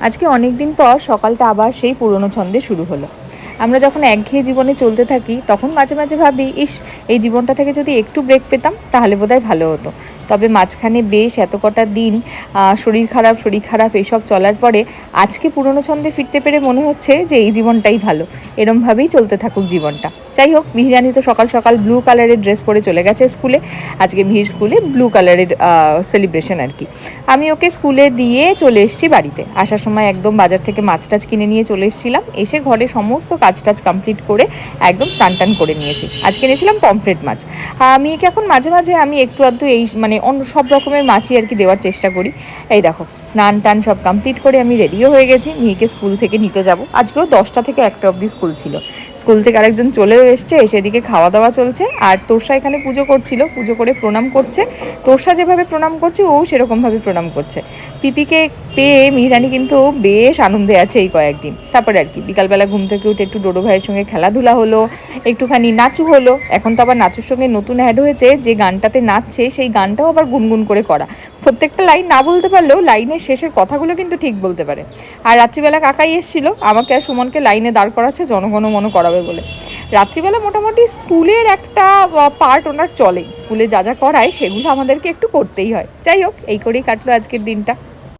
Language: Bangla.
আজকে অনেক দিন পর সকালটা আবার সেই পুরনো ছন্দে শুরু হলো। আমরা যখন একঘেয়ে জীবনে চলতে থাকি তখন মাঝে মাঝে ভাবি, ইস, এই জীবনটা থেকে যদি একটু ব্রেক পেতাম তাহলে বোধহয় ভালো হতো। তবে মাঝখানে বেশ এত কটা দিন শরীর খারাপ এইসব চলার পরে আজকে পুরনো ছন্দে ফিরতে পেরে মনে হচ্ছে যে এই জীবনটাই ভালো। এরমভাবেই চলতে থাকুক জীবনটা। যাই হোক, মিহিরানি তো সকাল সকাল ব্লু কালারের ড্রেস পরে চলে গেছে স্কুলে। আজকে মিহির স্কুলে ব্লু কালারের সেলিব্রেশন আর কি। আমি ওকে স্কুলে দিয়ে চলে এসেছি বাড়িতে। আসার সময় একদম বাজার থেকে মাছ টাছ কিনে নিয়ে চলে এসেছিলাম। এসে ঘরে সমস্ত কাজ টাজ কমপ্লিট করে একদম স্নান টান করে নিয়েছি। আজকে নিয়েছিলাম পমফ্রেট মাছ। মেয়েকে এখন মাঝে মাঝে আমি একটু আধটু এই মানে অন্য সব রকমের মাছই আর কি দেওয়ার চেষ্টা করি। এই দেখো, স্নান টান সব কমপ্লিট করে আমি রেডিও হয়ে গেছি। মেয়েকে স্কুল থেকে নিতে যাব। আজকেও 10টা থেকে 1টা অবধি স্কুল ছিল। স্কুল থেকে আরেকজন চলেও এসছে, সেদিকে খাওয়া দাওয়া চলছে। আর তোরসা এখানে পুজো করছিল, পুজো করে প্রণাম করছে। তোরসা যেভাবে প্রণাম করছে ও সেরকমভাবে প্রণাম করছে। পিপিকে পেয়ে মিহিরানি কিন্তু বেশ আনন্দে আছে এই কয়েকদিন। তারপরে আর কি বিকালবেলা ঘুম থেকে উঠে একটু ডোডো ভাইয়ের সঙ্গে খেলাধুলা হলো, একটুখানি নাচু হলো। এখন তো আবার নাচুর সঙ্গে নতুন অ্যাড হয়েছে, যে গানটাতে নাচছে সেই গানটাও আবার গুনগুন করে করা। প্রত্যেকটা লাইন না বলতে পারলেও লাইনের শেষের কথাগুলো কিন্তু ঠিক বলতে পারে। আর রাত্রিবেলা কাকাই এসেছিল, আমাকে আর সুমনকে লাইনে দাঁড় করাচ্ছে জনগণমন করাবে বলে। রাত্রিবেলা মোটামুটি স্কুলের একটা পার্ট ওনার চলে, স্কুলে যা যা করায় সেগুলো আমাদেরকে একটু করতেই হয়। যাই হোক, এই করেই কাটলো আজকের দিনটা।